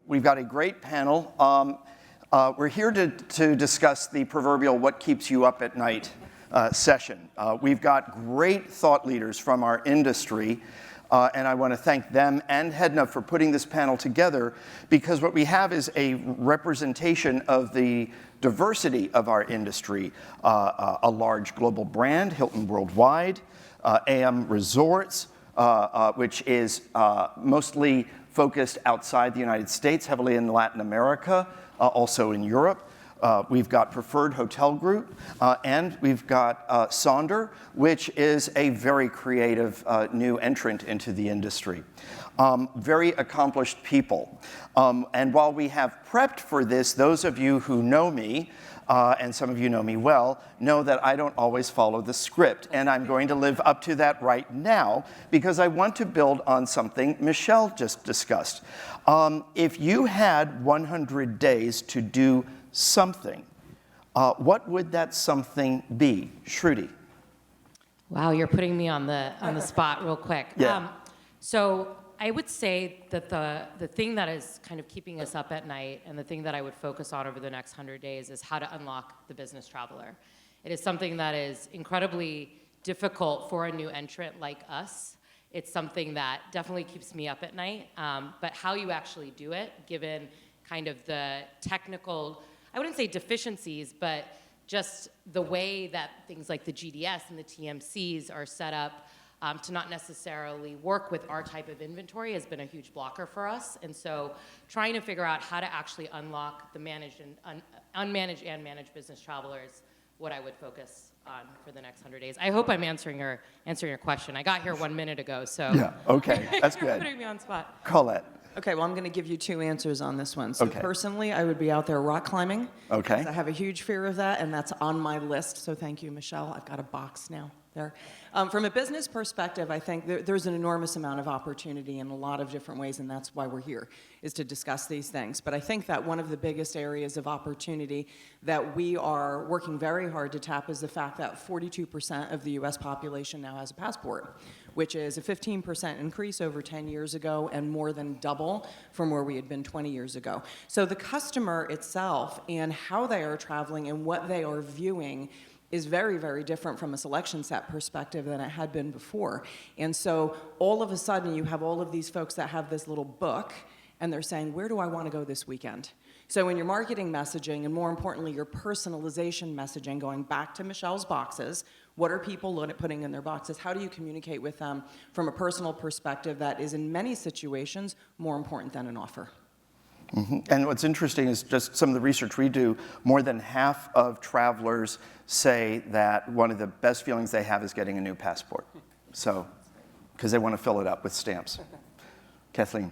we've got a great panel. We're here to discuss the proverbial what keeps you up at night session. We've got great thought leaders from our industry, and I want to thank them and HEDNA for putting this panel together, because what we have is a representation of the diversity of our industry. A large global brand, Hilton Worldwide, AM Resorts, which is mostly focused outside the United States, heavily in Latin America, also in Europe. We've got Preferred Hotel Group, and we've got Sonder, which is a very creative new entrant into the industry. Very accomplished people. And while we have prepped for this, those of you who know me, and some of you know me well, know that I don't always follow the script. And I'm going to live up to that right now, because I want to build on something Michelle just discussed. If you had 100 days to do something, what would that something be? Shruti. Wow, you're putting me on the spot real quick. Yeah. So I would say that the thing that is kind of keeping us up at night, and the thing that I would focus on over the next 100 days, is how to unlock the business traveler. It is something that is incredibly difficult for a new entrant like us. It's something that definitely keeps me up at night, but how you actually do it, given kind of the technical, I wouldn't say deficiencies, but just the way that things like the GDS and the TMCs are set up to not necessarily work with our type of inventory has been a huge blocker for us. And so trying to figure out how to actually unlock the managed and unmanaged and managed business travelers, what I would focus on for the next 100 days. I hope I'm answering your question. I got here 1 minute ago, so. Yeah, okay, that's good. You're putting me on the spot. Colette. Okay, well, I'm going to give you two answers on this one. So Okay. personally, I would be out there rock climbing. Okay. 'Cause I have a huge fear of that, and that's on my list. So thank you, Michelle. I've got a box now there. From a business perspective, I think there's an enormous amount of opportunity in a lot of different ways, and that's why we're here, is to discuss these things. But I think that one of the biggest areas of opportunity that we are working very hard to tap is the fact that 42% of the US population now has a passport, which is a 15% increase over 10 years ago and more than double from where we had been 20 years ago. So the customer itself and how they are traveling and what they are viewing is very, very different from a selection set perspective than it had been before. And so all of a sudden you have all of these folks that have this little book and they're saying, where do I want to go this weekend? So in your marketing messaging, and more importantly, your personalization messaging, going back to Michelle's boxes, what are people putting in their boxes? How do you communicate with them from a personal perspective that is in many situations more important than an offer? Mm-hmm. And what's interesting is just some of the research we do, more than half of travelers say that one of the best feelings they have is getting a new passport. So, because they want to fill it up with stamps. Kathleen.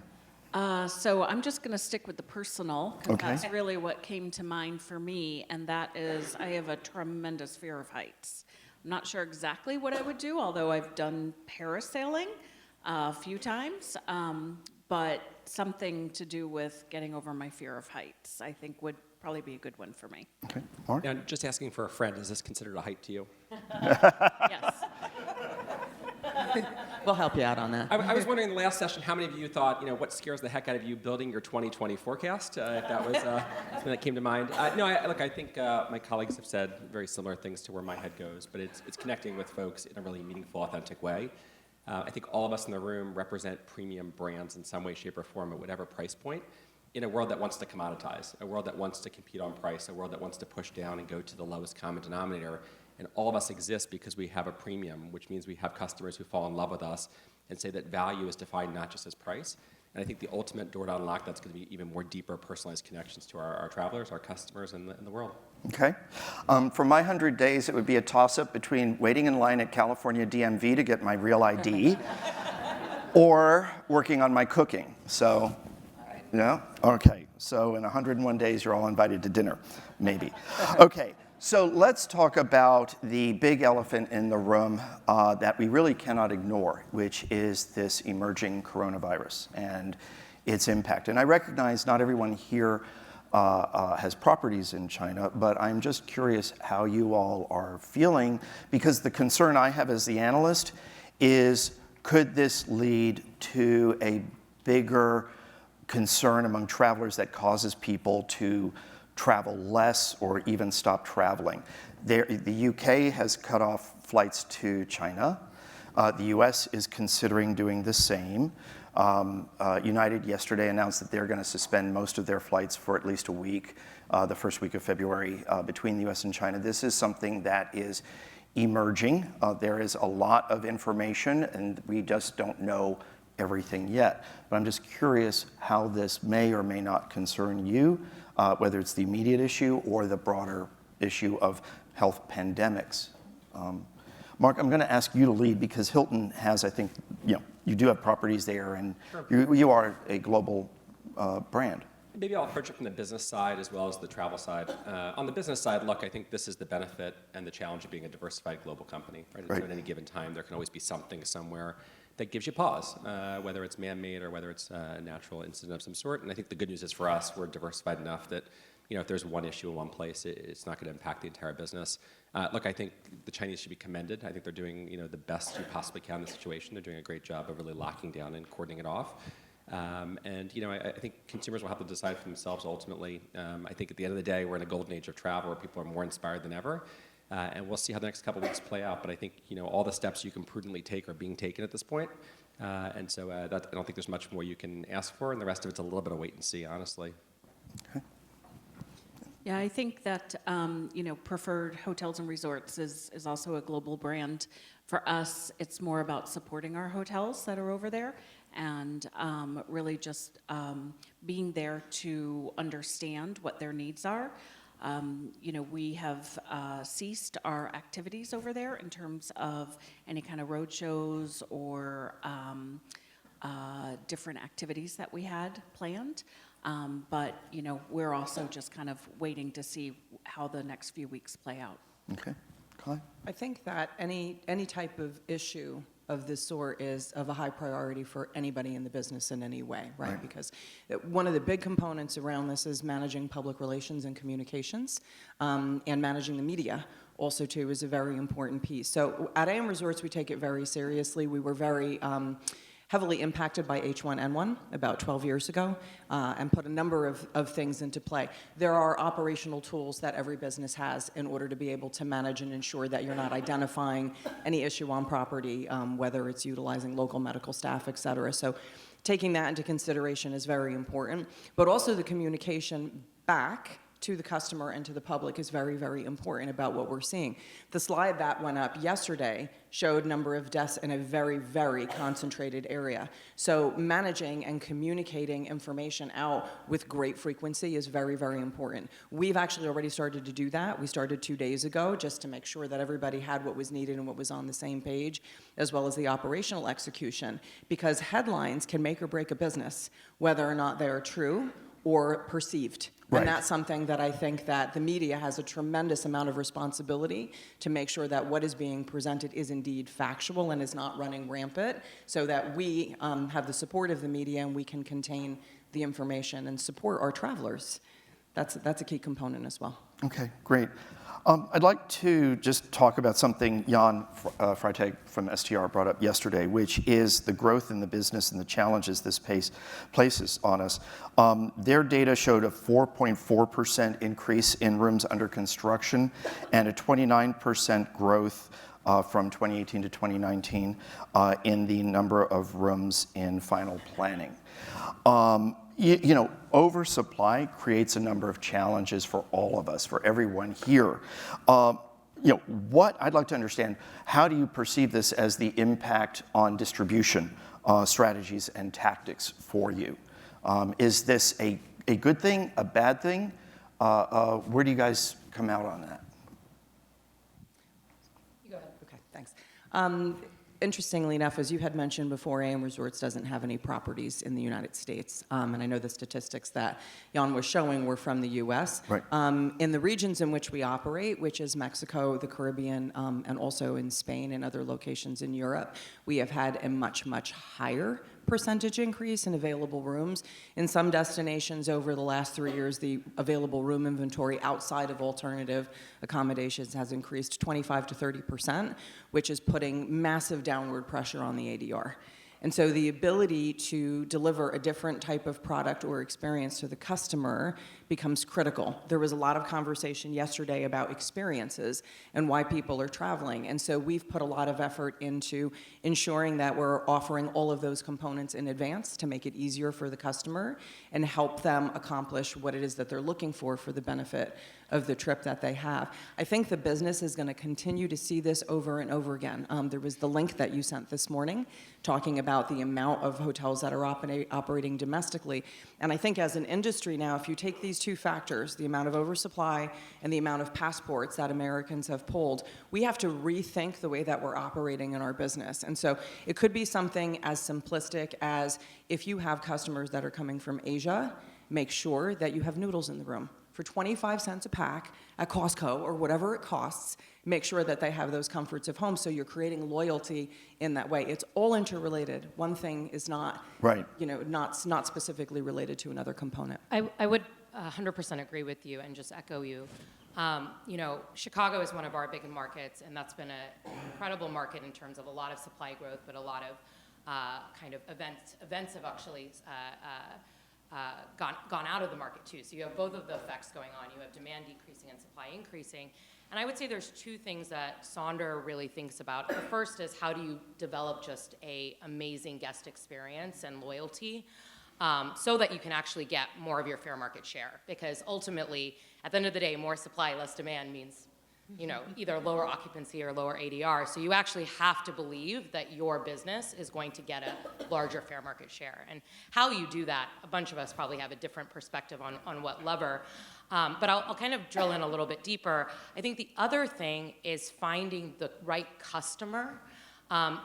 So I'm just going to stick with the personal, because Okay. that's really what came to mind for me, and that is I have a tremendous fear of heights. I'm not sure exactly what I would do, although I've done parasailing a few times, but something to do with getting over my fear of heights, I think would probably be a good one for me. Okay, Mark? Now, just asking for a friend, is this considered a height to you? Yes. We'll help you out on that. I was wondering in the last session, how many of you thought, what scares the heck out of you building your 2020 forecast? If that was something that came to mind. I think my colleagues have said very similar things to where my head goes, but it's connecting with folks in a really meaningful, authentic way. I think all of us in the room represent premium brands in some way, shape, or form at whatever price point, in a world that wants to commoditize, a world that wants to compete on price, a world that wants to push down and go to the lowest common denominator. And all of us exist because we have a premium, which means we have customers who fall in love with us and say that value is defined not just as price. And I think the ultimate door to unlock that's going to be even more deeper, personalized connections to our travelers, our customers, and the world. Okay. For my 100 days, it would be a toss-up between waiting in line at California DMV to get my real ID or working on my cooking. So, yeah? Okay. So in 101 days, you're all invited to dinner, maybe. Okay. So let's talk about the big elephant in the room that we really cannot ignore, which is this emerging coronavirus and its impact. And I recognize not everyone here has properties in China, but I'm just curious how you all are feeling, because the concern I have as the analyst is, could this lead to a bigger concern among travelers that causes people to travel less or even stop traveling. The UK has cut off flights to China. The US is considering doing the same. United yesterday announced that they're going to suspend most of their flights for at least a week, the first week of February, between the US and China. This is something that is emerging. There is a lot of information, and we just don't know everything yet. But I'm just curious how this may or may not concern you, whether it's the immediate issue or the broader issue of health pandemics. Mark, I'm going to ask you to lead because Hilton has, I think, you do have properties there, and you are a global brand. Maybe I'll approach it from the business side as well as the travel side. On the business side, look, I think this is the benefit and the challenge of being a diversified global company. Right? So at any given time, there can always be something somewhere that gives you pause, whether it's man-made or whether it's a natural incident of some sort. And I think the good news is for us, we're diversified enough that if there's one issue in one place, it's not going to impact the entire business. Look, I think the Chinese should be commended. I think they're doing the best you possibly can in the situation. They're doing a great job of really locking down and cordoning it off. I think consumers will have to decide for themselves ultimately. I think at the end of the day, we're in a golden age of travel where people are more inspired than ever. And we'll see how the next couple of weeks play out. But I think all the steps you can prudently take are being taken at this point. I don't think there's much more you can ask for. And the rest of it's a little bit of wait and see, honestly. Okay. Yeah, I think that Preferred Hotels and Resorts is also a global brand. For us, it's more about supporting our hotels that are over there and really just being there to understand what their needs are. We have ceased our activities over there in terms of any kind of road shows or different activities that we had planned. But we're also just kind of waiting to see how the next few weeks play out. Okay. Colette? I think that any type of issue of this sort is of a high priority for anybody in the business in any way, right? Because one of the big components around this is managing public relations and communications, and managing the media also too is a very important piece. So at AM Resorts, we take it very seriously. We were very heavily impacted by H1N1 about 12 years ago, and put a number of things into play. There are operational tools that every business has in order to be able to manage and ensure that you're not identifying any issue on property, whether it's utilizing local medical staff, et cetera. So taking that into consideration is very important, but also the communication back to the customer and to the public is very, very important about what we're seeing. The slide that went up yesterday showed number of deaths in a very, very concentrated area. So managing and communicating information out with great frequency is very, very important. We've actually already started to do that. We started 2 days ago just to make sure that everybody had what was needed and what was on the same page, as well as the operational execution, because headlines can make or break a business, whether or not they are true or perceived. Right. And that's something that I think that the media has a tremendous amount of responsibility to make sure that what is being presented is indeed factual and is not running rampant, so that we have the support of the media and we can contain the information and support our travelers. That's a key component as well. Okay, great. I'd like to just talk about something Jan Freitag from STR brought up yesterday, which is the growth in the business and the challenges this places on us. Their data showed a 4.4% increase in rooms under construction and a 29% growth from 2018 to 2019 in the number of rooms in final planning. Oversupply creates a number of challenges for all of us, for everyone here. What I'd like to understand, how do you perceive this as the impact on distribution strategies and tactics for you? Is this a good thing, a bad thing? Where do you guys come out on that? You go ahead. Okay, thanks. Interestingly enough, as you had mentioned before, AM Resorts doesn't have any properties in the United States. And I know the statistics that Jan was showing were from the US. Right. In the regions in which we operate, which is Mexico, the Caribbean, and also in Spain and other locations in Europe, we have had a much, much higher percentage increase in available rooms. In some destinations over the last 3 years, the available room inventory outside of alternative accommodations has increased 25 to 30%, which is putting massive downward pressure on the ADR. And so the ability to deliver a different type of product or experience to the customer becomes critical. There was a lot of conversation yesterday about experiences and why people are traveling. And so we've put a lot of effort into ensuring that we're offering all of those components in advance to make it easier for the customer and help them accomplish what it is that they're looking for the benefit of the trip that they have. I think the business is going to continue to see this over and over again. There was the link that you sent this morning talking about the amount of hotels that are operating domestically. And I think as an industry now, if you take these two factors, the amount of oversupply and the amount of passports that Americans have pulled, we have to rethink the way that we're operating in our business. And so it could be something as simplistic as if you have customers that are coming from Asia, make sure that you have noodles in the room. For 25 cents a pack at Costco or whatever it costs, make sure that they have those comforts of home so you're creating loyalty in that way. It's all interrelated. One thing is not, not specifically related to another component. I would 100% agree with you and just echo you. Chicago is one of our big markets, and that's been an incredible market in terms of a lot of supply growth, but a lot of kind of events have actually gone out of the market too. So you have both of the effects going on. You have demand decreasing and supply increasing. And I would say there's two things that Sonder really thinks about. The first is how do you develop just an amazing guest experience and loyalty so that you can actually get more of your fair market share. Because ultimately, at the end of the day, more supply, less demand means either lower occupancy or lower ADR. So you actually have to believe that your business is going to get a larger fair market share. And how you do that, a bunch of us probably have a different perspective on what lever. But I'll kind of drill in a little bit deeper. I think the other thing is finding the right customer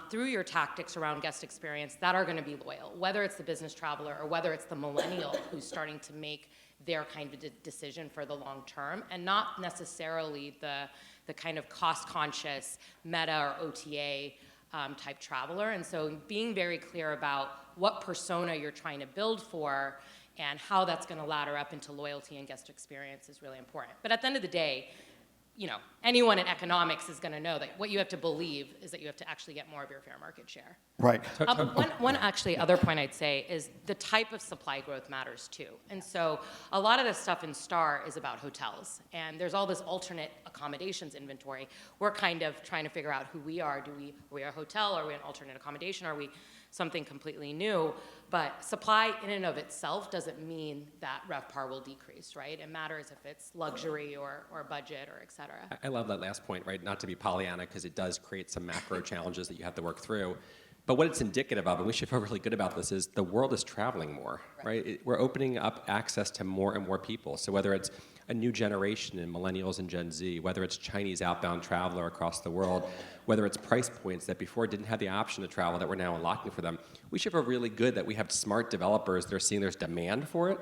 through your tactics around guest experience that are going to be loyal, whether it's the business traveler or whether it's the millennial who's starting to make their kind of decision for the long term, and not necessarily the kind of cost-conscious meta or OTA type traveler. And so being very clear about what persona you're trying to build for and how that's going to ladder up into loyalty and guest experience is really important. But at the end of the day, anyone in economics is going to know that what you have to believe is that you have to actually get more of your fair market share. Right. One actually other point I'd say is the type of supply growth matters too. And so a lot of this stuff in STAR is about hotels. And there's all this alternate accommodations inventory. We're kind of trying to figure out who we are. Are we a hotel? Are we an alternate accommodation? Are we something completely new? But supply in and of itself doesn't mean that RevPAR will decrease, right? It matters if it's luxury or budget or et cetera. I love that last point, right? Not to be Pollyanna, because it does create some macro challenges that you have to work through. But what it's indicative of, and we should feel really good about this, is the world is traveling more, right? We're opening up access to more and more people. So whether it's a new generation in millennials and Gen Z, whether it's Chinese outbound traveler across the world, whether it's price points that before didn't have the option to travel that we're now unlocking for them, we should feel really good that we have smart developers that are seeing there's demand for it.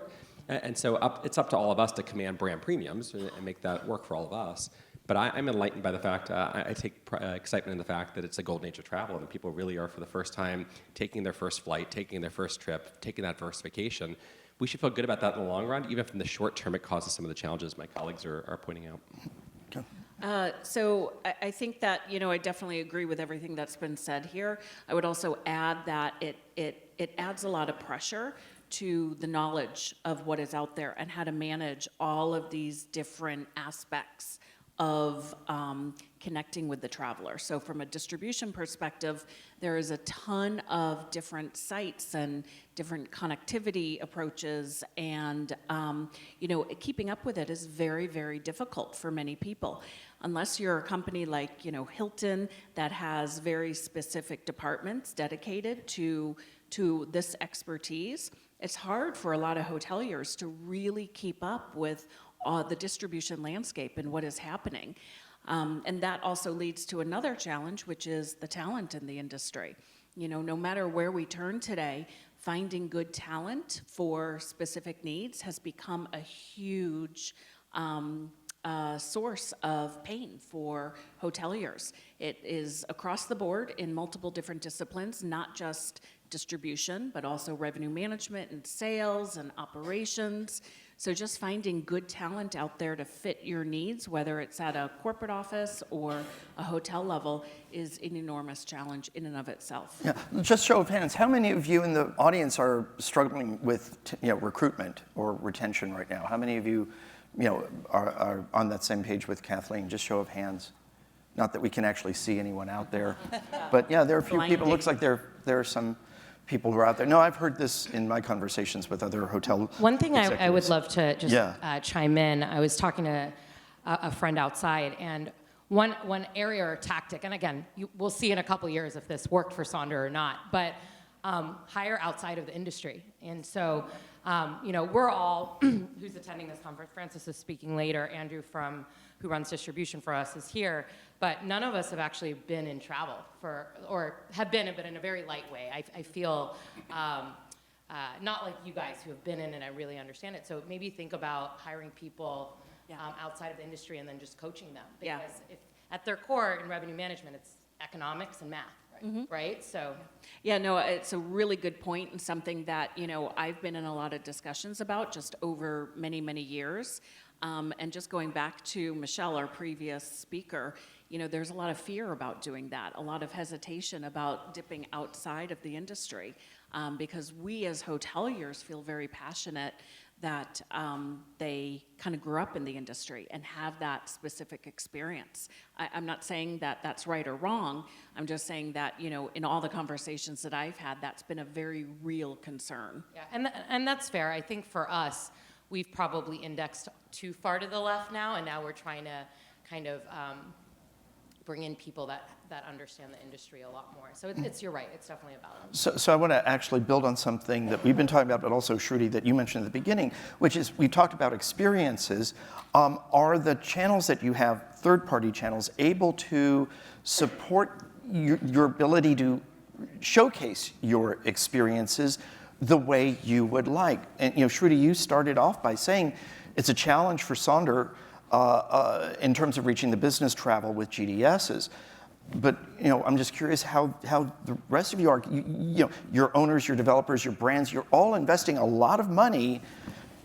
And so it's up to all of us to command brand premiums and make that work for all of us. But I'm enlightened by the fact, I take excitement in the fact that it's a golden age of travel, and people really are, for the first time, taking their first flight, taking their first trip, taking that first vacation. We should feel good about that in the long run, even if in the short term it causes some of the challenges my colleagues are pointing out. Okay. So I think that, I definitely agree with everything that's been said here. I would also add that it adds a lot of pressure to the knowledge of what is out there and how to manage all of these different aspects of connecting with the traveler. So from a distribution perspective, there is a ton of different sites and different connectivity approaches, and keeping up with it is very, very difficult for many people. Unless you're a company like Hilton that has very specific departments dedicated to this expertise, it's hard for a lot of hoteliers to really keep up with the distribution landscape and what is happening. And that also leads to another challenge, which is the talent in the industry. No matter where we turn today, finding good talent for specific needs has become a huge source of pain for hoteliers. It is across the board in multiple different disciplines, not just distribution, but also revenue management and sales and operations. So just finding good talent out there to fit your needs, whether it's at a corporate office or a hotel level, is an enormous challenge in and of itself. Yeah, just show of hands, how many of you in the audience are struggling with recruitment or retention right now? How many of you, are on that same page with Kathleen? Just show of hands. Not that we can actually see anyone out there, but yeah, there are a few people. Looks like there are some people who are out there. No, I've heard this in my conversations with other hotel One thing I executives. would love to just chime in, I was talking to a friend outside, and one area or tactic, and again, we'll see in a couple years if this worked for Sonder or not, but hire outside of the industry. And so, we're all, who's attending this conference, Francis is speaking later, Andrew who runs distribution for us is here, but none of us have actually been in travel or have been, but in a very light way. I feel not like you guys who have been in it, I really understand it. So maybe think about hiring people outside of the industry and then just coaching them. Because if at their core in revenue management, it's economics and math, right? So. Yeah, no, it's a really good point and something that, I've been in a lot of discussions about just over many, many years. And just going back to Michelle, our previous speaker, there's a lot of fear about doing that, a lot of hesitation about dipping outside of the industry, because we as hoteliers feel very passionate that they kind of grew up in the industry and have that specific experience. I'm not saying that that's right or wrong. I'm just saying that, in all the conversations that I've had, that's been a very real concern. Yeah, and that's fair. I think for us, we've probably indexed too far to the left now, and now we're trying to kind of bring in people that understand the industry a lot more. So you're right, it's definitely a balance. So I want to actually build on something that we've been talking about, but also Shruti, that you mentioned at the beginning, which is we talked about experiences. Are the channels that you have, third-party channels, able to support your ability to showcase your experiences the way you would like? And Shruti, you started off by saying it's a challenge for Sonder in terms of reaching the business travel with GDSs. But I'm just curious how the rest of you are. Your owners, your developers, your brands, you're all investing a lot of money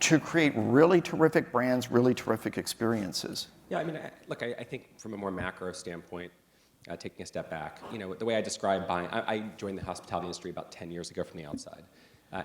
to create really terrific brands, really terrific experiences. Yeah, I think from a more macro standpoint, taking a step back, the way I describe buying, I joined the hospitality industry about 10 years ago from the outside.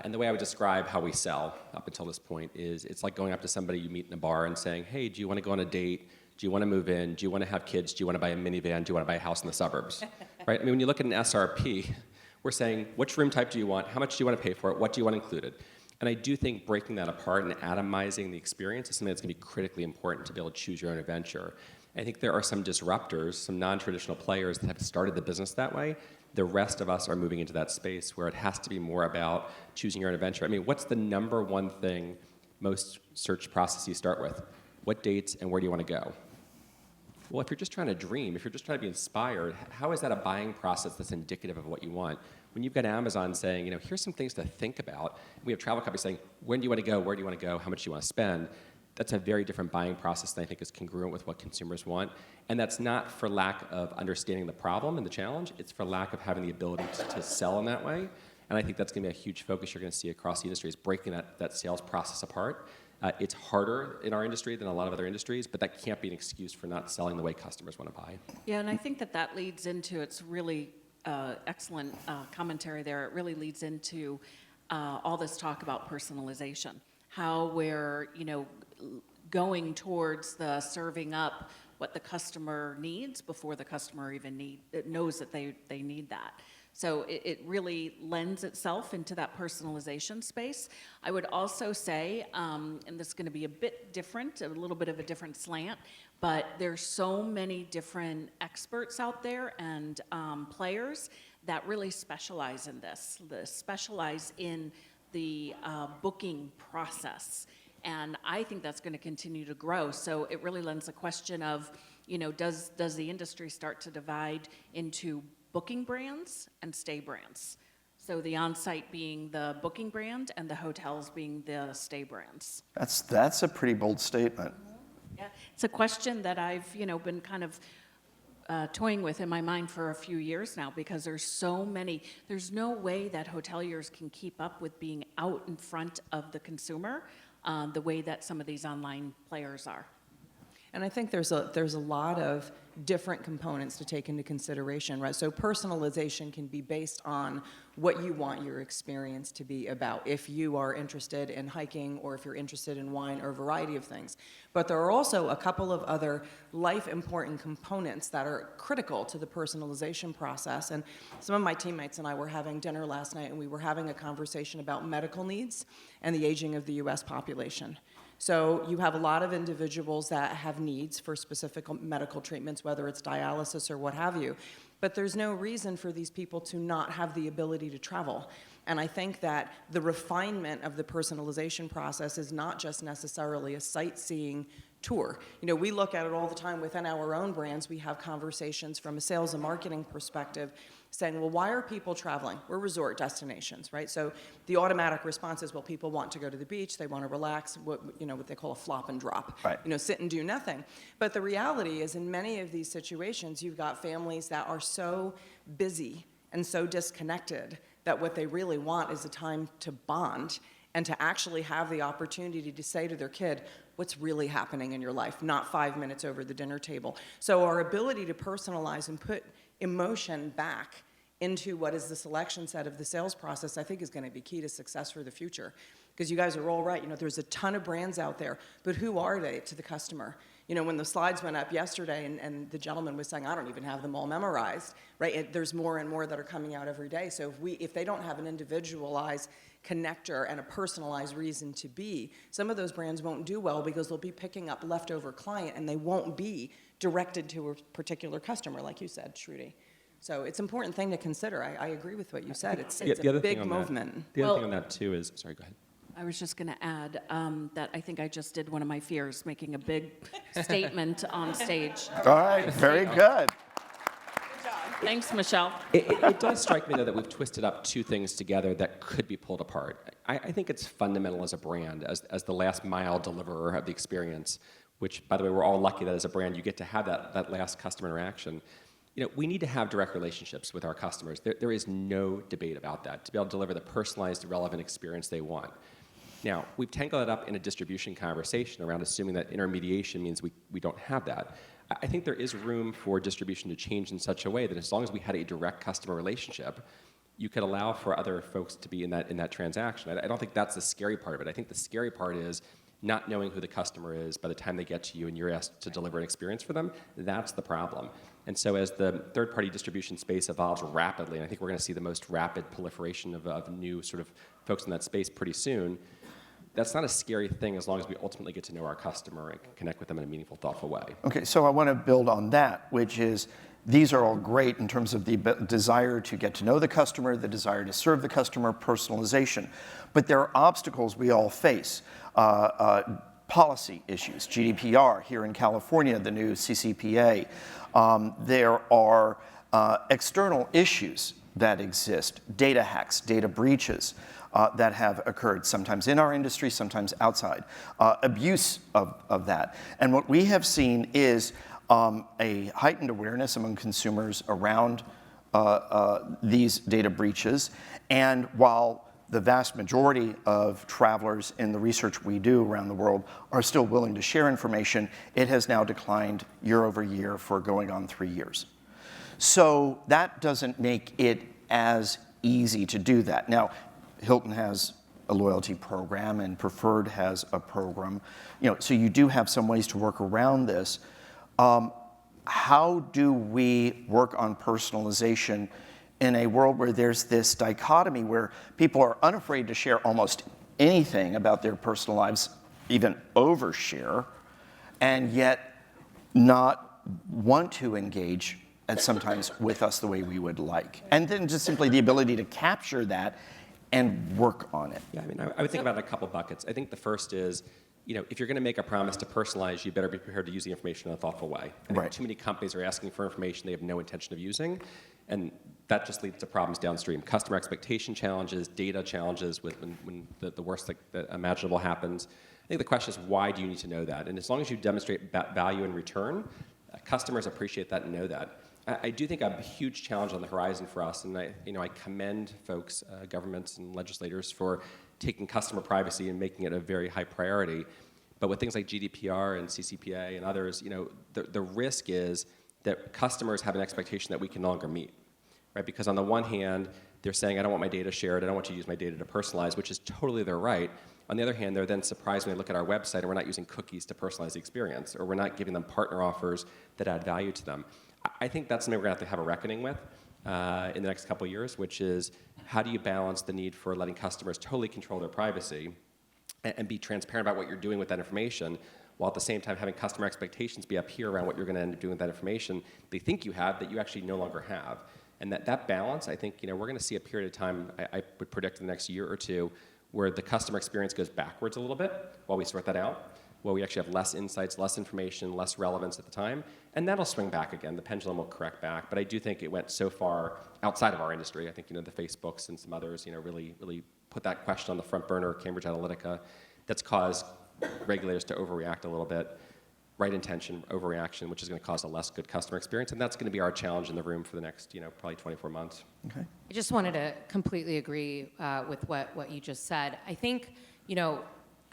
And the way I would describe how we sell up until this point is it's like going up to somebody you meet in a bar and saying, hey, do you want to go on a date? Do you want to move in? Do you want to have kids? Do you want to buy a minivan? Do you want to buy a house in the suburbs? Right? When you look at an SRP, we're saying, which room type do you want? How much do you want to pay for it? What do you want included? And I do think breaking that apart and atomizing the experience is something that's going to be critically important to be able to choose your own adventure. I think there are some disruptors, some non-traditional players that have started the business that way. The rest of us are moving into that space where it has to be more about choosing your own adventure. What's the number one thing most search processes start with? What dates and where do you want to go? Well, if you're just trying to dream, if you're just trying to be inspired, how is that a buying process that's indicative of what you want? When you've got Amazon saying, here's some things to think about, and we have travel companies saying, when do you want to go, where do you want to go, how much do you want to spend, that's a very different buying process that I think is congruent with what consumers want. And that's not for lack of understanding the problem and the challenge, it's for lack of having the ability to sell in that way. And I think that's going to be a huge focus you're going to see across the industry, is breaking that sales process apart. It's harder in our industry than a lot of other industries, but that can't be an excuse for not selling the way customers want to buy. Yeah, and I think that leads into, it's really excellent commentary there. It really leads into all this talk about personalization, how we're, going towards the serving up what the customer needs before the customer even knows that they need that. So it really lends itself into that personalization space. I would also say, and this is going to be a bit different, a little bit of a different slant, but there's so many different experts out there and players that really specialize in this, specialize in the booking process. And I think that's going to continue to grow. So it really lends a question of, does the industry start to divide into booking brands and stay brands? So the on-site being the booking brand and the hotels being the stay brands. That's a pretty bold statement. Yeah, it's a question that I've been kind of toying with in my mind for a few years now, because there's no way that hoteliers can keep up with being out in front of the consumer the way that some of these online players are. And I think there's a lot of different components to take into consideration, right? So personalization can be based on what you want your experience to be about, if you are interested in hiking or if you're interested in wine or a variety of things. But there are also a couple of other life-important components that are critical to the personalization process. And some of my teammates and I were having dinner last night, and we were having a conversation about medical needs and the aging of the U.S. population. So you have a lot of individuals that have needs for specific medical treatments, whether it's dialysis or what have you. But there's no reason for these people to not have the ability to travel. And I think that the refinement of the personalization process is not just necessarily a sightseeing tour. You know, we look at it all the time within our own brands. We have conversations from a sales and marketing perspective saying, well, why are people traveling? We're resort destinations, right? So the automatic response is, well, people want to go to the beach, they want to relax, what they call a flop and drop, right. Sit and do nothing. But the reality is, in many of these situations, you've got families that are so busy and so disconnected that what they really want is a time to bond and to actually have the opportunity to say to their kid, what's really happening in your life, not 5 minutes over the dinner table. So our ability to personalize and put emotion back into what is the selection set of the sales process, I think is going to be key to success for the future. Because you guys are all right, there's a ton of brands out there, but who are they to the customer? When the slides went up yesterday and the gentleman was saying, I don't even have them all memorized, right? There's more and more that are coming out every day. So if they don't have an individualized connector and a personalized reason to be, some of those brands won't do well because they'll be picking up leftover client and they won't be directed to a particular customer, like you said, Shruti. So it's an important thing to consider. I agree with what you said. It's a big movement. The other thing on that, too, is, sorry, go ahead. I was just going to add that I think I just did one of my fears, making a big statement on stage. All right, very good. Thanks, Michelle. It does strike me, though, that we've twisted up two things together that could be pulled apart. I think it's fundamental as a brand, as the last mile deliverer of the experience, which, by the way, we're all lucky that as a brand you get to have that last customer interaction. We need to have direct relationships with our customers. There is no debate about that, to be able to deliver the personalized, relevant experience they want. Now, we've tangled it up in a distribution conversation around assuming that intermediation means we don't have that. I think there is room for distribution to change in such a way that as long as we had a direct customer relationship, you could allow for other folks to be in that transaction. I don't think that's the scary part of it. I think the scary part is not knowing who the customer is by the time they get to you and you're asked to deliver an experience for them. That's the problem. And so as the third-party distribution space evolves rapidly, and I think we're going to see the most rapid proliferation of new sort of folks in that space pretty soon, that's not a scary thing as long as we ultimately get to know our customer and can connect with them in a meaningful, thoughtful way. Okay, so I want to build on that, which is these are all great in terms of the desire to get to know the customer, the desire to serve the customer, personalization. But there are obstacles we all face. Policy issues, GDPR here in California, the new CCPA. There are external issues that exist, data hacks, data breaches that have occurred, sometimes in our industry, sometimes outside, abuse of that. And what we have seen is a heightened awareness among consumers around these data breaches. And while the vast majority of travelers in the research we do around the world are still willing to share information, it has now declined year over year for going on 3 years. So that doesn't make it as easy to do that. Now, Hilton has a loyalty program and Preferred has a program, so you do have some ways to work around this. How do we work on personalization in a world where there's this dichotomy where people are unafraid to share almost anything about their personal lives, even overshare, and yet not want to engage sometimes with us the way we would like? And then just simply the ability to capture that and work on it. Yeah, I would think about it in a couple buckets. I think the first is, if you're going to make a promise to personalize, you better be prepared to use the information in a thoughtful way. I think too many companies are asking for information they have no intention of using, and that just leads to problems downstream. Customer expectation challenges, data challenges when the worst imaginable happens. I think the question is, why do you need to know that? And as long as you demonstrate value in return, customers appreciate that and know that. I do think a huge challenge on the horizon for us, and I commend folks, governments and legislators for taking customer privacy and making it a very high priority. But with things like GDPR and CCPA and others, the risk is that customers have an expectation that we can no longer meet, right? Because on the one hand, they're saying, I don't want my data shared, I don't want you to use my data to personalize, which is totally their right. On the other hand, they're then surprised when they look at our website and we're not using cookies to personalize the experience, or we're not giving them partner offers that add value to them. I think that's something we're going to have a reckoning with in the next couple of years, which is how do you balance the need for letting customers totally control their privacy and be transparent about what you're doing with that information, while at the same time having customer expectations be up here around what you're going to end up doing with that information they think you have that you actually no longer have. And that balance, I think, we're going to see a period of time, I would predict in the next year or two, where the customer experience goes backwards a little bit while we sort that out, where we actually have less insights, less information, less relevance at the time, and that'll swing back again. The pendulum will correct back, but I do think it went so far outside of our industry. I think, the Facebooks and some others, really put that question on the front burner, Cambridge Analytica, that's caused regulators to overreact a little bit. Right intention, overreaction, which is going to cause a less good customer experience, and that's going to be our challenge in the room for the next, probably 24 months. Okay. I just wanted to completely agree with what you just said. I think,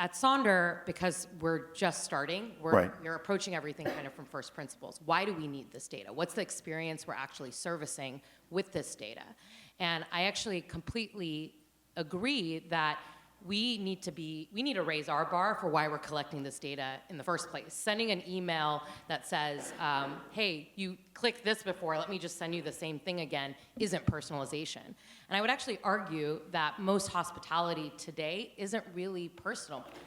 at Sonder, because we're just starting, we're approaching everything kind of from first principles. Why do we need this data? What's the experience we're actually servicing with this data? And I actually completely agree that we need to raise our bar for why we're collecting this data in the first place. Sending an email that says, hey, you clicked this before, let me just send you the same thing again, isn't personalization. And I would actually argue that most hospitality today isn't really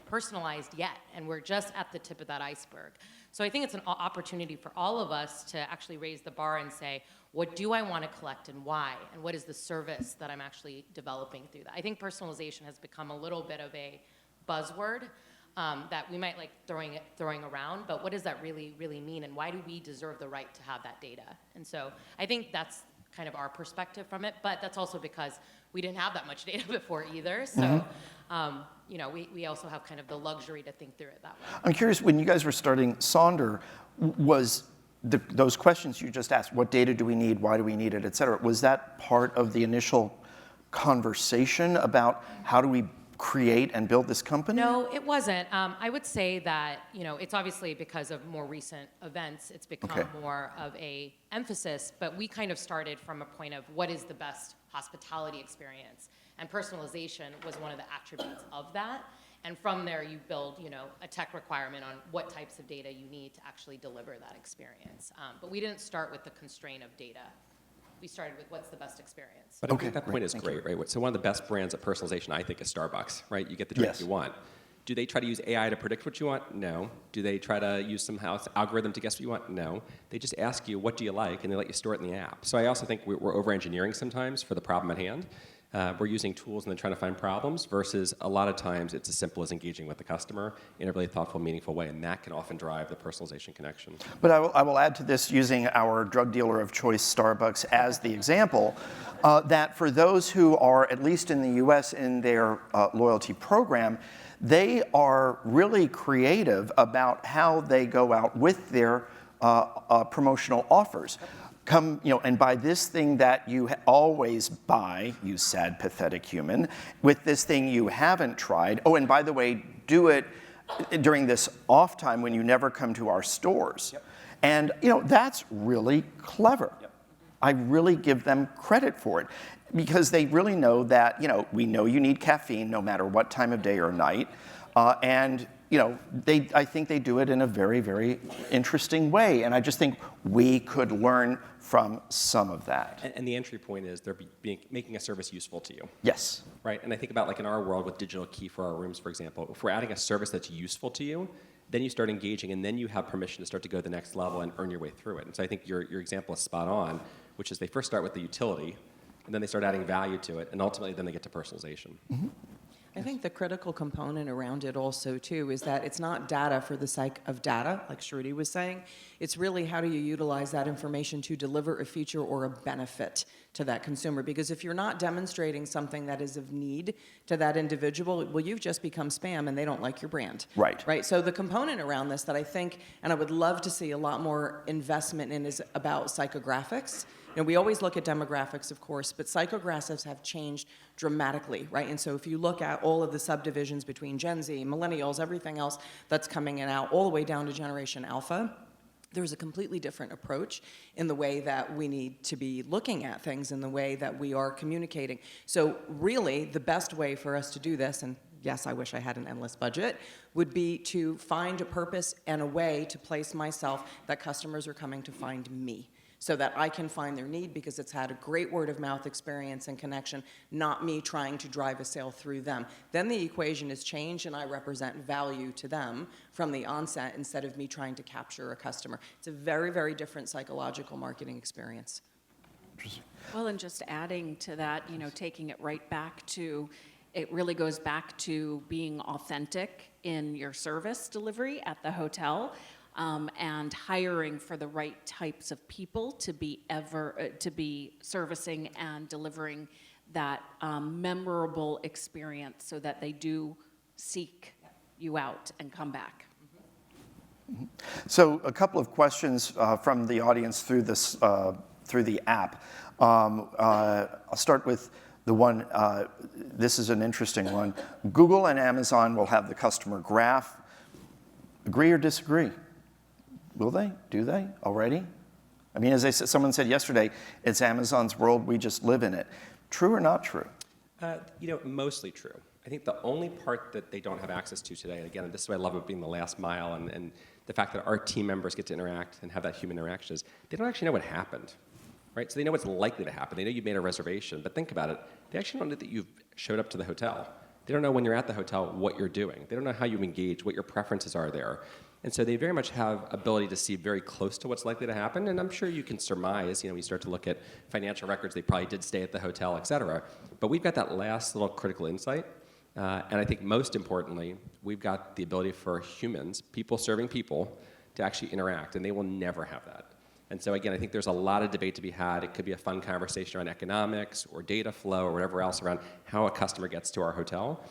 personalized yet, and we're just at the tip of that iceberg. So I think it's an opportunity for all of us to actually raise the bar and say, what do I want to collect and why? And what is the service that I'm actually developing through that? I think personalization has become a little bit of a buzzword that we might like throwing around, but what does that really, really mean? And why do we deserve the right to have that data? And so I think that's kind of our perspective from it, but that's also because we didn't have that much data before either. So, we also have kind of the luxury to think through it that way. I'm curious, when you guys were starting Sonder, was those questions you just asked, what data do we need, why do we need it, et cetera, was that part of the initial conversation about how do we create and build this company? No, it wasn't. I would say that, it's obviously because of more recent events, it's become more of a emphasis, but we kind of started from a point of what is the best hospitality experience, and personalization was one of the attributes of that. And from there, you build, a tech requirement on what types of data you need to actually deliver that experience. But we didn't start with the constraint of data. We started with what's the best experience. But I think that point is great, right? So one of the best brands of personalization, I think, is Starbucks, right? You get the drink you want. Do they try to use AI to predict what you want? No. Do they try to use some algorithm to guess what you want? No. They just ask you, what do you like? And they let you store it in the app. So I also think we're over-engineering sometimes for the problem at hand. We're using tools and then trying to find problems versus a lot of times it's as simple as engaging with the customer in a really thoughtful, meaningful way, and that can often drive the personalization connection. But I will add to this, using our drug dealer of choice, Starbucks, as the example, that for those who are, at least in the US, in their loyalty program, they are really creative about how they go out with their promotional offers. Come, and buy this thing that you always buy, you sad, pathetic human, with this thing you haven't tried. Oh, and by the way, do it during this off time when you never come to our stores. And, that's really clever. I really give them credit for it, because they really know that, we know you need caffeine no matter what time of day or night. And I think they do it in a very, very interesting way. And I just think we could learn from some of that. And the entry point is they're making a service useful to you. Yes. Right? And I think about, like, in our world with digital key for our rooms, for example, if we're adding a service that's useful to you, then you start engaging, and then you have permission to start to go to the next level and earn your way through it. And so I think your example is spot on, which is they first start with the utility, and then they start adding value to it, and ultimately then they get to personalization. I think the critical component around it also, too, is that it's not data for the sake of data, like Shruti was saying. It's really how do you utilize that information to deliver a feature or a benefit to that consumer. Because if you're not demonstrating something that is of need to that individual, well, you've just become spam and they don't like your brand. Right. Right? So the component around this that I think, and I would love to see a lot more investment in, is about psychographics. You know, we always look at demographics, of course, but psychographics have changed dramatically, right? And so if you look at all of the subdivisions between Gen Z, millennials, everything else that's coming in out, all the way down to Generation Alpha, there's a completely different approach in the way that we need to be looking at things, in the way that we are communicating. So really, the best way for us to do this, and yes, I wish I had an endless budget, would be to find a purpose and a way to place myself that customers are coming to find me, so that I can find their need because it's had a great word of mouth experience and connection, not me trying to drive a sale through them. Then the equation is changed and I represent value to them from the onset instead of me trying to capture a customer. It's a very, very different psychological marketing experience. Well, and just adding to that, you know, taking it right back to, it really goes back to being authentic in your service delivery at the hotel. And hiring for the right types of people to be servicing and delivering that memorable experience, so that they do seek you out and come back. So a couple of questions from the audience through this through the app. I'll start with the one. This is an interesting one. Google and Amazon will have the customer graph. Agree or disagree? Will they? Do they already? I mean, as someone said yesterday, it's Amazon's world, we just live in it. True or not true? You know, mostly true. I think the only part that they don't have access to today, and again, this is what I love about being the last mile and the fact that our team members get to interact and have that human interaction, is they don't actually know what happened, right? So they know what's likely to happen. They know you made a reservation, but think about it. They actually don't know that you've showed up to the hotel. They don't know when you're at the hotel what you're doing. They don't know how you engage, what your preferences are there. And so they very much have ability to see very close to what's likely to happen. And I'm sure you can surmise, you know, when you start to look at financial records, they probably did stay at the hotel, et cetera. But we've got that last little critical insight. And I think most importantly, we've got the ability for humans, people serving people, to actually interact. And they will never have that. And so again, I think there's a lot of debate to be had. It could be a fun conversation around economics or data flow or whatever else around how a customer gets to our hotel.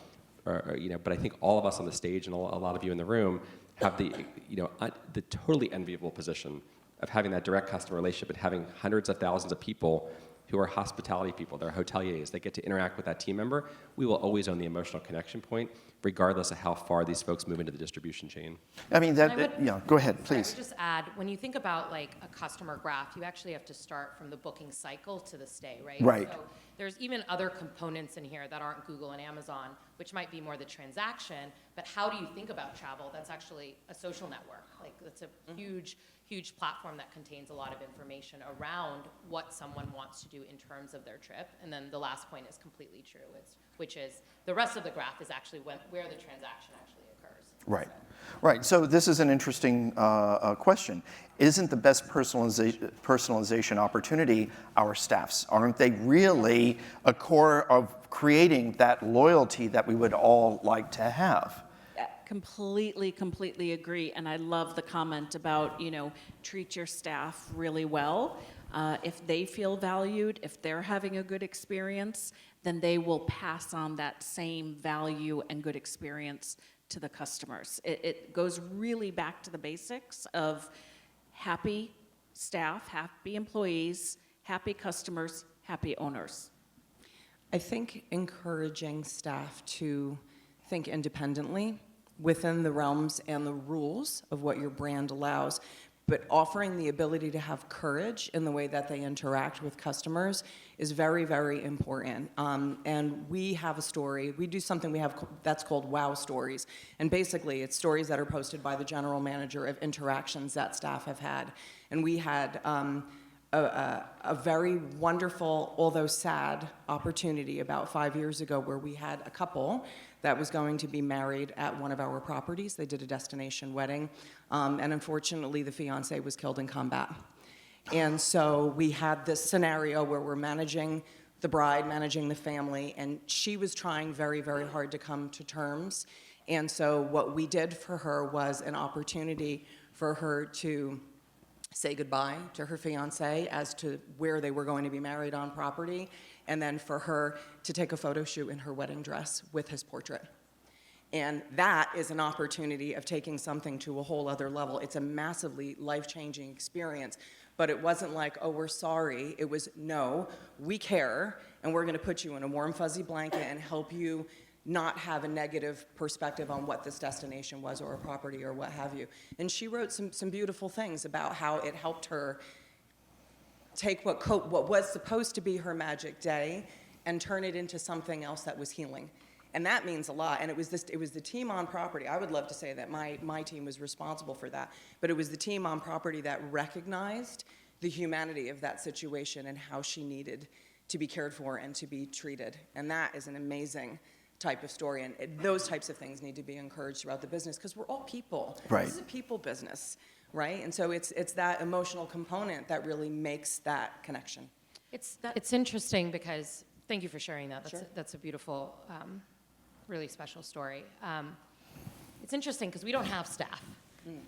You know, but I think all of us on the stage and a lot of you in the room have the, you know, the totally enviable position of having that direct customer relationship and having hundreds of thousands of people who are hospitality people, they're hoteliers, they get to interact with that team member. We will always own the emotional connection point, regardless of how far these folks move into the distribution chain. I mean, yeah, go ahead, please. I would just add, when you think about like a customer graph, you actually have to start from the booking cycle to the stay, right? Right. So there's even other components in here that aren't Google and Amazon, which might be more the transaction, but how do you think about travel? That's actually a social network. Like, that's a huge platform that contains a lot of information around what someone wants to do in terms of their trip. And then the last point is completely true, which is the rest of the graph is actually where the transaction actually occurs. Right. Right. So this is an interesting question. Isn't the best personalization opportunity our staffs? Aren't they really a core of creating that loyalty that we would all like to have? Completely agree. And I love the comment about, you know, treat your staff really well. If they feel valued, if they're having a good experience, then they will pass on that same value and good experience to the customers. It goes really back to the basics of happy staff, happy employees, happy customers, happy owners. I think encouraging staff to think independently within the realms and the rules of what your brand allows, but offering the ability to have courage in the way that they interact with customers is very, very important. And we have a story. We do something we have that's called Wow Stories. And basically, it's stories that are posted by the general manager of interactions that staff have had. And we had a very wonderful, although sad, opportunity about 5 years ago where we had a couple that was going to be married at one of our properties. They did a destination wedding, and unfortunately the fiance was killed in combat. And so we had this scenario where we're managing the bride, managing the family, and she was trying very, very hard to come to terms. And so what we did for her was an opportunity for her to say goodbye to her fiancé as to where they were going to be married on property, and then for her to take a photo shoot in her wedding dress with his portrait. And that is an opportunity of taking something to a whole other level. It's a massively life-changing experience. But it wasn't like, oh, we're sorry. It was, no, we care, and we're going to put you in a warm, fuzzy blanket and help you not have a negative perspective on what this destination was or a property or what have you. And she wrote some beautiful things about how it helped her take what was supposed to be her magic day and turn it into something else that was healing. And that means a lot. And it was the team on property. I would love to say that my team was responsible for that. But it was the team on property that recognized the humanity of that situation and how she needed to be cared for and to be treated. And that is an amazing type of story. And those types of things need to be encouraged throughout the business because we're all people. Right. This is a people business, right? And so it's that emotional component that really makes that connection. It's interesting because, thank you for sharing that. That's Sure. a beautiful, really special story. It's interesting because we don't have staff,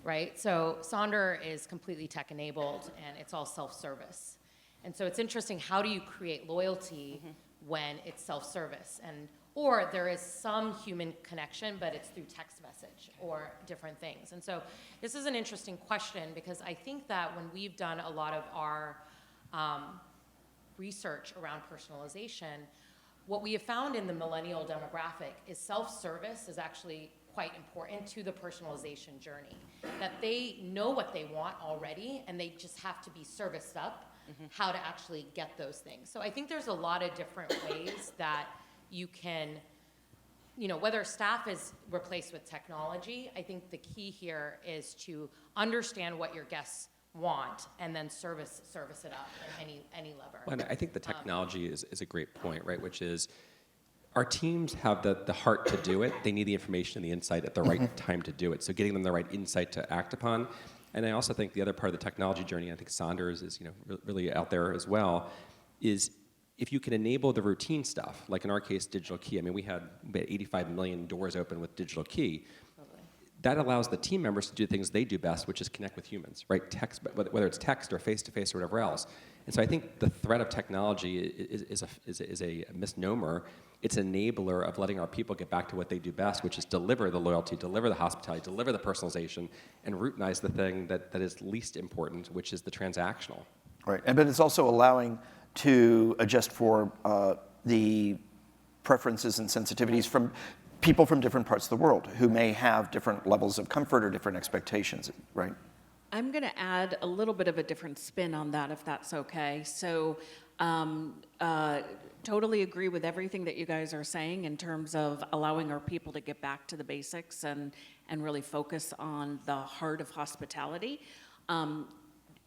right? So Sonder is completely tech-enabled, and it's all self-service. And so it's interesting, how do you create loyalty when it's self-service? Or there is some human connection, but it's through text message or different things. And so this is an interesting question because I think that when we've done a lot of our research around personalization, what we have found in the millennial demographic is self-service is actually quite important to the personalization journey. That they know what they want already, and they just have to be serviced up how to actually get those things. So I think there's a lot of different ways that you can, whether staff is replaced with technology, I think the key here is to understand what your guests want and then service it up in any lever. Well, and I think the technology is a great point, right? Which is our teams have the heart to do it. They need the information and the insight at the right time to do it. So getting them the right insight to act upon. And I also think the other part of the technology journey, I think Sonder is really out there as well, is if you can enable the routine stuff, like in our case, digital key. I mean, we had 85 million doors open with digital key. That allows the team members to do things they do best, which is connect with humans, right? Text, whether it's text or face-to-face or whatever else. And so I think the threat of technology is a misnomer. It's an enabler of letting our people get back to what they do best, which is deliver the loyalty, deliver the hospitality, deliver the personalization, and routinize the thing that is least important, which is the transactional. Right, but it's also allowing to adjust for the preferences and sensitivities from people from different parts of the world who may have different levels of comfort or different expectations, right? I'm going to add a little bit of a different spin on that, if that's okay. So totally agree with everything that you guys are saying in terms of allowing our people to get back to the basics and really focus on the heart of hospitality.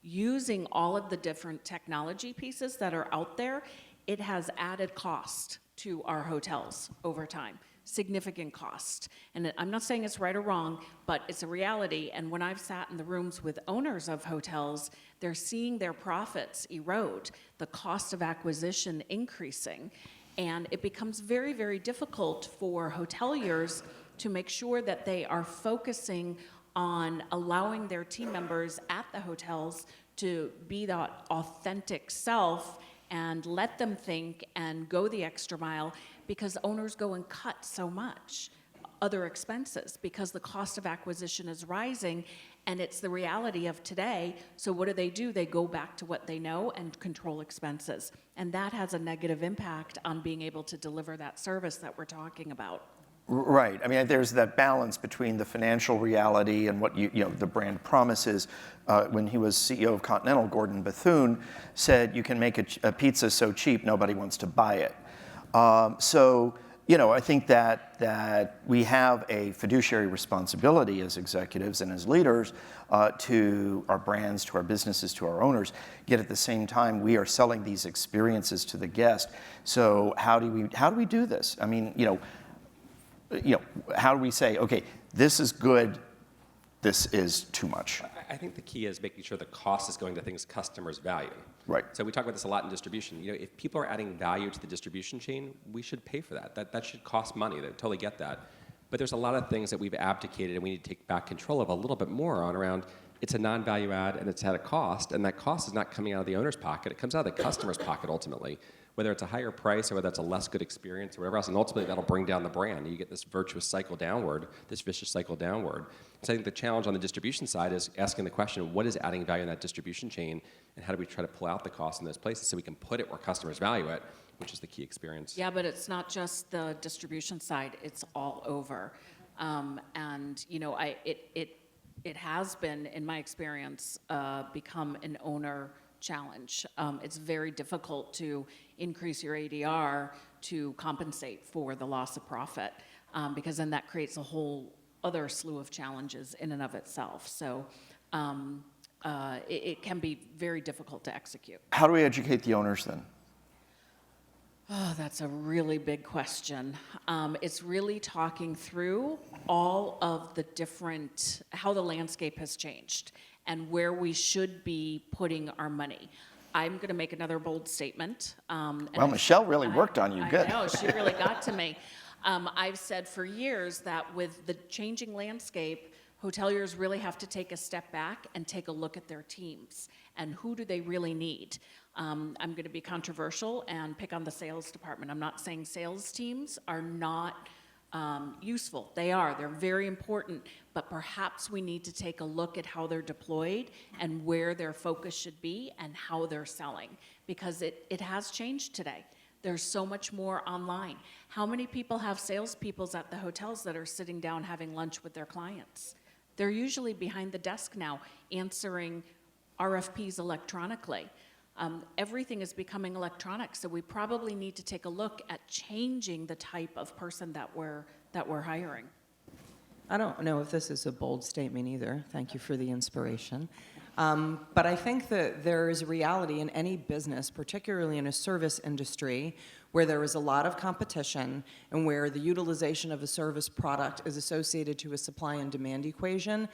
Using all of the different technology pieces that are out there, it has added cost to our hotels over time. Significant cost. And I'm not saying it's right or wrong, but it's a reality. And when I've sat in the rooms with owners of hotels, they're seeing their profits erode, the cost of acquisition increasing. And it becomes very, very difficult for hoteliers to make sure that they are focusing on allowing their team members at the hotels to be that authentic self and let them think and go the extra mile, because owners go and cut so much other expenses because the cost of acquisition is rising, and it's the reality of today. So what do? They go back to what they know and control expenses. And that has a negative impact on being able to deliver that service that we're talking about. Right. I mean, there's that balance between the financial reality and what the brand promises. When he was CEO of Continental, Gordon Bethune said, "You can make a pizza so cheap nobody wants to buy it." So I think that we have a fiduciary responsibility as executives and as leaders to our brands, to our businesses, to our owners. Yet at the same time, we are selling these experiences to the guest. So how do we do this? I mean, how do we say, okay, this is good, this is too much? I think the key is making sure the cost is going to things customers value. Right. So we talk about this a lot in distribution. If people are adding value to the distribution chain, we should pay for that. That should cost money. They totally get that. But there's a lot of things that we've abdicated and we need to take back control of a little bit more on around it's a non-value add and it's at a cost, and that cost is not coming out of the owner's pocket. It comes out of the customer's pocket ultimately, whether it's a higher price or whether it's a less good experience or whatever else, and ultimately that'll bring down the brand. You get this virtuous cycle downward, this vicious cycle downward. So I think the challenge on the distribution side is asking the question, what is adding value in that distribution chain, and how do we try to pull out the cost in those places so we can put it where customers value it, which is the key experience. Yeah, but it's not just the distribution side, it's all over. It has been, in my experience, become an owner challenge. It's very difficult to increase your ADR to compensate for the loss of profit, because then that creates a whole other slew of challenges in and of itself. So it can be very difficult to execute. How do we educate the owners then? Oh, that's a really big question. It's really talking through all of the different, how the landscape has changed and where we should be putting our money. I'm going to make another bold statement. Well, Michelle really worked on you. Good. I know, she really got to me. I've said for years that with the changing landscape, hoteliers really have to take a step back and take a look at their teams and who do they really need. I'm going to be controversial and pick on the sales department. I'm not saying sales teams are not useful. They are. They're very important. But perhaps we need to take a look at how they're deployed and where their focus should be and how they're selling. Because it has changed today. There's so much more online. How many people have salespeople at the hotels that are sitting down having lunch with their clients? They're usually behind the desk now answering RFPs electronically. Everything is becoming electronic, so we probably need to take a look at changing the type of person that we're hiring. I don't know if this is a bold statement either. Thank you for the inspiration. But I think that there is a reality in any business, particularly in a service industry, where there is a lot of competition and where the utilization of a service product is associated to a supply and demand equation.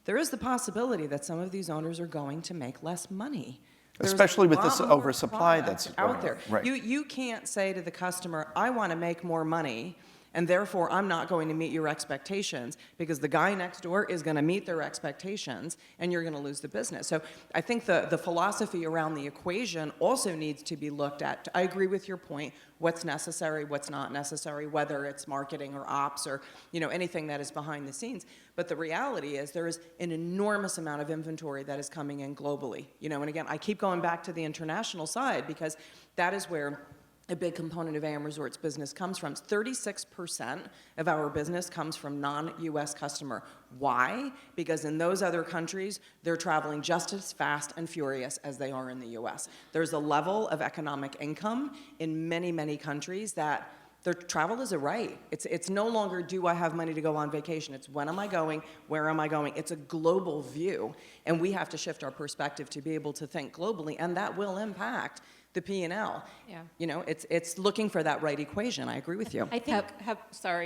There is the possibility that some of these owners are going to make less money. Especially with this There's a lot more oversupply product that's out there. Right. You can't say to the customer, I want to make more money, and therefore I'm not going to meet your expectations, because the guy next door is going to meet their expectations, and you're going to lose the business. So I think the philosophy around the equation also needs to be looked at. I agree with your point, what's necessary, what's not necessary, whether it's marketing or ops or anything that is behind the scenes. But the reality is there is an enormous amount of inventory that is coming in globally. And again, I keep going back to the international side because that is where a big component of AM Resorts business comes from. 36% of our business comes from non-US customer. Why? Because in those other countries, they're traveling just as fast and furious as they are in the US. There's a level of economic income in many, many countries that their travel is a right. It's no longer, do I have money to go on vacation? It's when am I going? Where am I going? It's a global view, and we have to shift our perspective to be able to think globally, and that will impact the P&L. Yeah. It's looking for that right equation. I agree with you. I think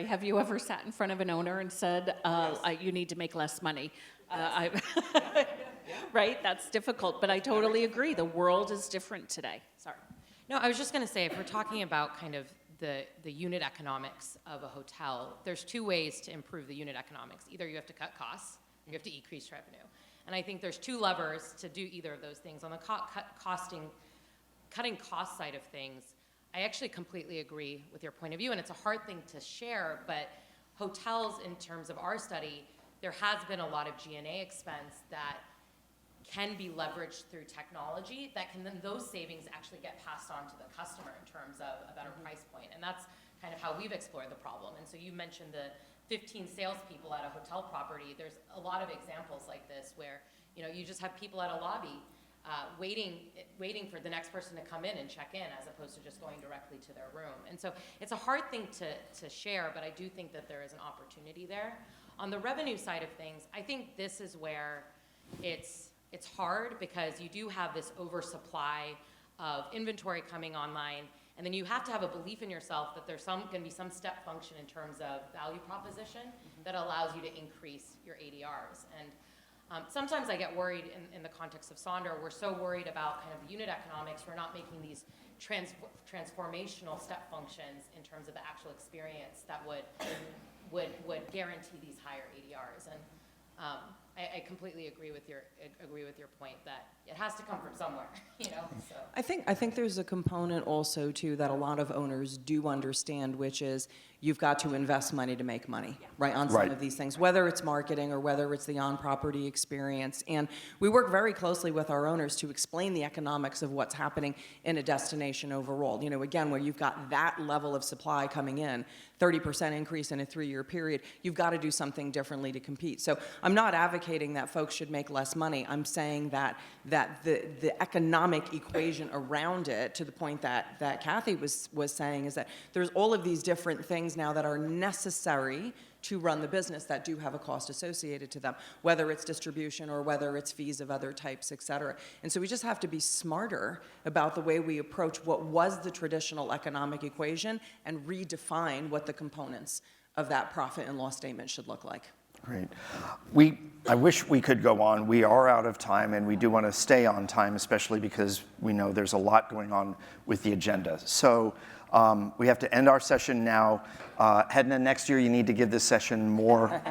Have you ever sat in front of an owner and said, you need to make less money? Right? That's difficult, but I totally agree. The world is different today. Sorry. No, I was just going to say, if we're talking about kind of the unit economics of a hotel, there's two ways to improve the unit economics. Either you have to cut costs, or you have to increase revenue. And I think there's two levers to do either of those things. On the cutting cost side of things, I actually completely agree with your point of view, and it's a hard thing to share, but hotels, in terms of our study, there has been a lot of G&A expense that can be leveraged through technology that can then those savings actually get passed on to the customer in terms of a better price point. And that's kind of how we've explored the problem. And so you mentioned the 15 salespeople at a hotel property. There's a lot of examples like this where you just have people at a lobby waiting for the next person to come in and check in, as opposed to just going directly to their room. And so it's a hard thing to share, but I do think that there is an opportunity there. On the revenue side of things, I think this is where it's hard, because you do have this oversupply of inventory coming online, and then you have to have a belief in yourself that there's going to be some step function in terms of value proposition that allows you to increase your ADRs. And Sometimes I get worried in the context of Sonder. We're so worried about kind of the unit economics. We're not making these transformational step functions in terms of the actual experience that would guarantee these higher ADRs. And I completely agree with your point that it has to come from somewhere, you know. So. I think there's a component also too that a lot of owners do understand, which is you've got to invest money to make money, right, on some of these things, whether it's marketing or whether it's the on-property experience. And we work very closely with our owners to explain the economics of what's happening in a destination overall. You know, again, where you've got that level of supply coming in, 30% increase in a 3-year period, you've got to do something differently to compete. So I'm not advocating that folks should make less money. I'm saying that the economic equation around it, to the point that Kathy was saying, is that there's all of these different things now that are necessary to run the business that do have a cost associated to them, whether it's distribution or whether it's fees of other types, et cetera. And so we just have to be smarter about the way we approach what was the traditional economic equation and redefine what the components of that profit and loss statement should look like. Great. I wish we could go on. We are out of time, and we do want to stay on time, especially because we know there's a lot going on with the agenda. So we have to end our session now. HEDNA, next year you need to give this session more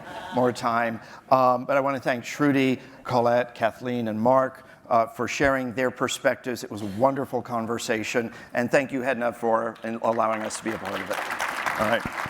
time. But I want to thank Shruti, Colette, Kathleen, and Mark for sharing their perspectives. It was a wonderful conversation. And thank you, HEDNA, for allowing us to be a part of it. All right.